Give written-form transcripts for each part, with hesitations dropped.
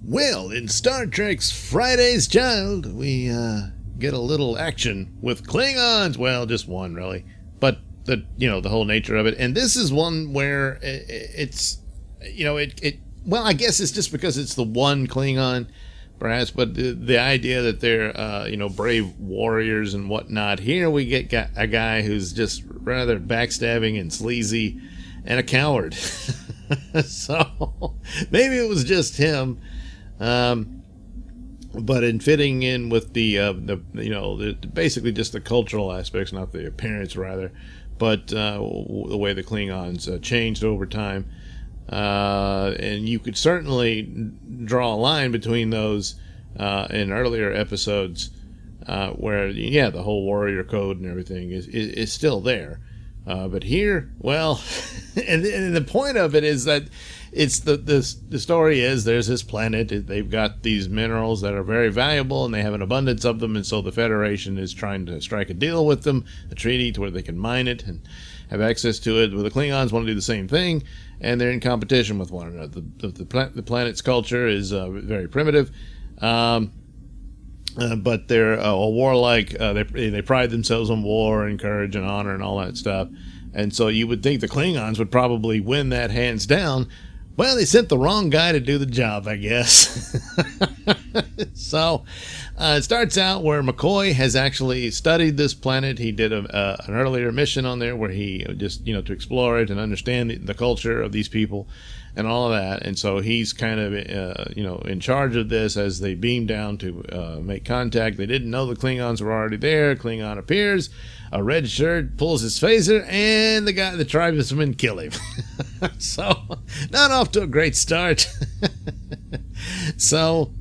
Well, in Star Trek's Friday's Child, we get a little action with Klingons. Well, just one really, but the whole nature of it. And this is one where it's well, I guess it's just because it's the one Klingon, perhaps. But the idea that they're brave warriors and whatnot. Here we get a guy who's just rather backstabbing and sleazy, and a coward. So maybe it was just him. But in fitting in with the basically just the cultural aspects, not the appearance rather, but the way the Klingons changed over time, and you could certainly draw a line between those in earlier episodes, where the whole warrior code and everything is still there, but here, well, and the point of it is that it's the story is there's this planet. They've got these minerals that are very valuable, and they have an abundance of them. And so the Federation is trying to strike a deal with them, a treaty to where they can mine it and have access to it. Well, the Klingons want to do the same thing, and they're in competition with one another. The planet's culture is very primitive, but they're a warlike. They pride themselves on war and courage and honor and all that stuff. And so you would think the Klingons would probably win that hands down. Well, they sent the wrong guy to do the job, I guess. So it starts out where McCoy has actually studied this planet. He did an earlier mission on there where he just, to explore it and understand the culture of these people and all of that. And so he's kind of, in charge of this as they beam down to make contact. They didn't know the Klingons were already there. Klingon appears, a red shirt, pulls his phaser, and the tribesmen kill him. So, not off to a great start. So,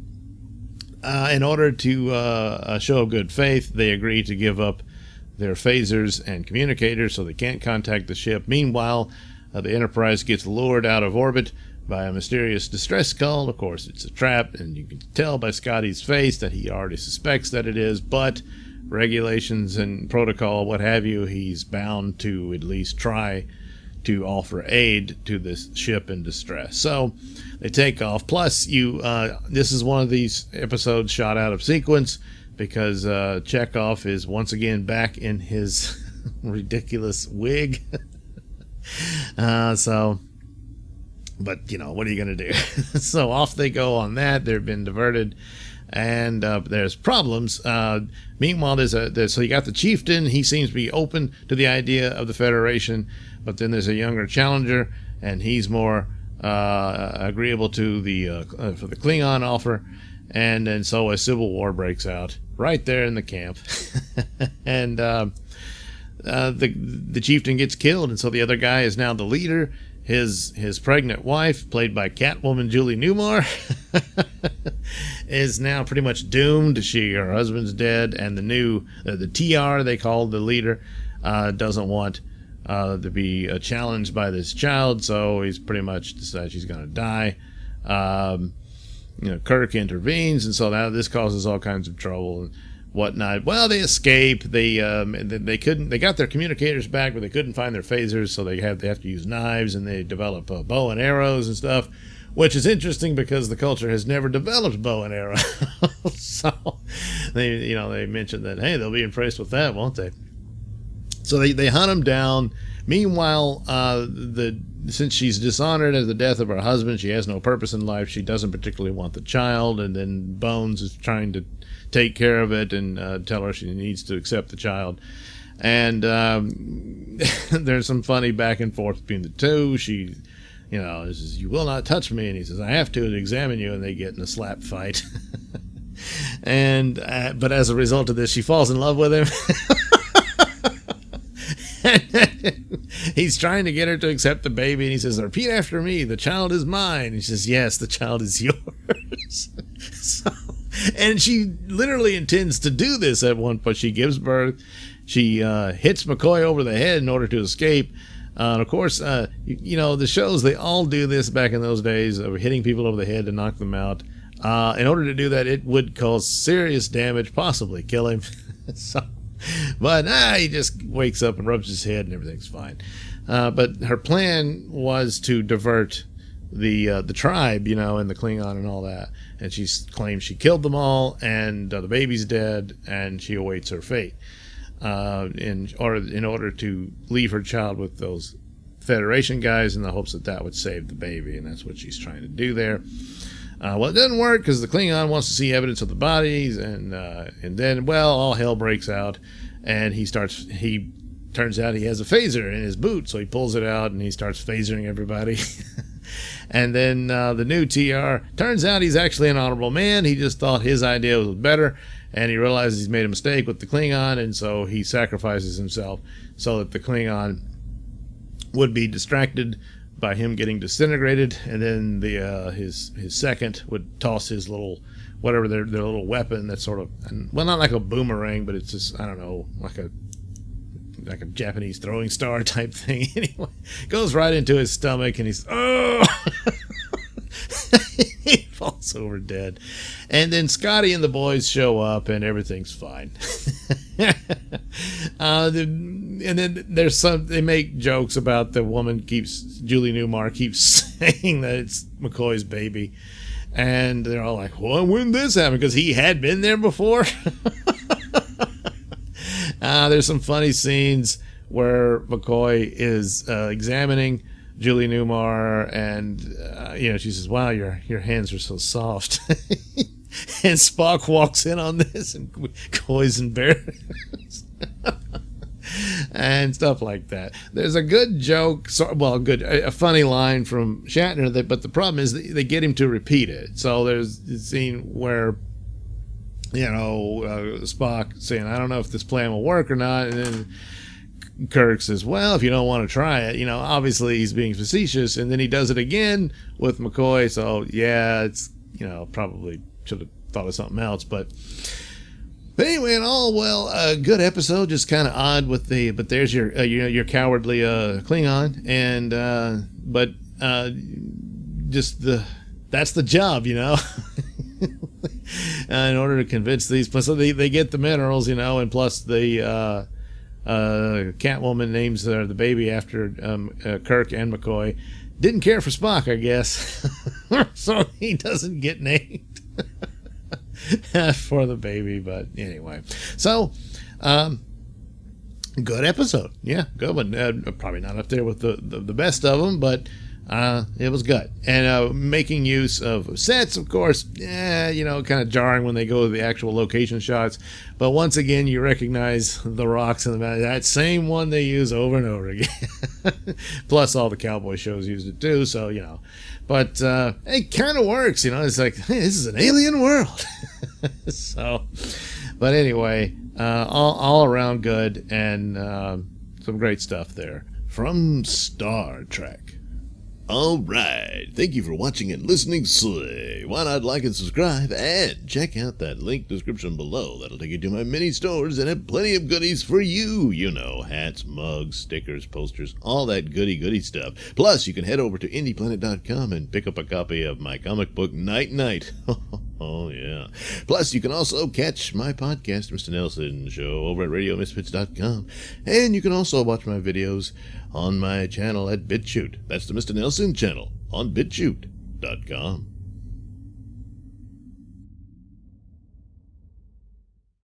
in order to show good faith, they agree to give up their phasers and communicators so they can't contact the ship. Meanwhile, the Enterprise gets lured out of orbit by a mysterious distress call. Of course, it's a trap, and you can tell by Scotty's face that he already suspects that it is, but regulations and protocol, what have you, he's bound to at least try to offer aid to this ship in distress. So they take off. Plus, this is one of these episodes shot out of sequence because Chekhov is once again back in his ridiculous wig. But what are you going to do? So off they go on that. They've been diverted, and there's problems. Meanwhile, so you got the chieftain. He seems to be open to the idea of the Federation, but then there's a younger challenger, and he's more agreeable to for the Klingon offer. And then so a civil war breaks out right there in the camp, and the chieftain gets killed, and so the other guy is now the leader. His pregnant wife, played by Catwoman Julie Newmar, is now pretty much doomed. Her husband's dead, and the TR they call the leader doesn't want to be challenged by this child, so he's pretty much decided she's going to die. Kirk intervenes, and so now this causes all kinds of trouble and whatnot. Well, they escape. They got their communicators back, but they couldn't find their phasers, so they have to use knives, and they develop bow and arrows and stuff, which is interesting because the culture has never developed bow and arrow. So they mentioned that, hey, they'll be impressed with that, won't they? So they hunt them down. Meanwhile, since she's dishonored as the death of her husband, she has no purpose in life. She doesn't particularly want the child, and then Bones is trying to take care of it and tell her she needs to accept the child. And there's some funny back and forth between the two. She, says, "You will not touch me," and he says, "I have to examine you," and they get in a slap fight. And but as a result of this, she falls in love with him. He's trying to get her to accept the baby, and he says, "Repeat after me, the child is mine." And she says, "Yes, the child is yours." And she literally intends to do this at one point. She gives birth. She hits McCoy over the head in order to escape. And of course, the shows, they all do this back in those days of hitting people over the head to knock them out. In order to do that, it would cause serious damage, possibly kill him. But he just wakes up and rubs his head and everything's fine. But her plan was to divert the tribe, you know, and the Klingon and all that. And she claims she killed them all, and the baby's dead, and she awaits her fate. In order to leave her child with those Federation guys in the hopes that that would save the baby, and that's what she's trying to do there. Well, it doesn't work because the Klingon wants to see evidence of the bodies, and then, well, all hell breaks out, and he turns out he has a phaser in his boot, so he pulls it out and he starts phasering everybody. And then the new TR, turns out he's actually an honorable man. He just thought his idea was better, and he realizes he's made a mistake with the Klingon, and so he sacrifices himself so that the Klingon would be distracted by him getting disintegrated, and then his second would toss his little, whatever their little weapon that's sort of, well, not like a boomerang, but it's just, I don't know, like a Japanese throwing star type thing. Anyway, goes right into his stomach, and he's, oh! He falls over dead. And then Scotty and the boys show up, and everything's fine. And then they make jokes about the woman Julie Newmar keeps saying that it's McCoy's baby. And they're all like, well, when did this happen? Because he had been there before. There's some funny scenes where McCoy is examining Julie Newmar, and she says, "Wow, your hands are so soft." And Spock walks in on this, and McCoy's embarrassed. And stuff like that. There's a good joke, a funny line from Shatner, but the problem is they get him to repeat it. So there's a scene where, Spock saying, "I don't know if this plan will work or not," and then Kirk says, "Well, if you don't want to try it," obviously he's being facetious, and then he does it again with McCoy. So yeah, it's, probably should have thought of something else, but anyway, and all well, a good episode, just kind of odd with but there's your cowardly Klingon, and that's the job, in order to convince these, plus they get the minerals, and plus the Catwoman names the baby after Kirk and McCoy. Didn't care for Spock, I guess. So he doesn't get named for the baby. But anyway, so good episode. Yeah, good one. Probably not up there with the best of them, but it was good. And making use of sets, of course, kind of jarring when they go to the actual location shots. But once again, you recognize the rocks in the mountain. That same one they use over and over again. Plus, all the cowboy shows used it too. So, but it kind of works. It's like, hey, this is an alien world. So, but anyway, all around good, and some great stuff there from Star Trek. Alright, thank you for watching and listening. Why not like and subscribe, and check out that link description below. That'll take you to my mini stores and have plenty of goodies for you. Hats, mugs, stickers, posters, all that goody stuff. Plus, you can head over to indieplanet.com and pick up a copy of my comic book Night Night. Oh, yeah. Plus, you can also catch my podcast, Mr Nailsin Show, over at RadioMisfits.com. And you can also watch my videos on my channel at BitChute. That's the Mr Nailsin channel on BitChute.com.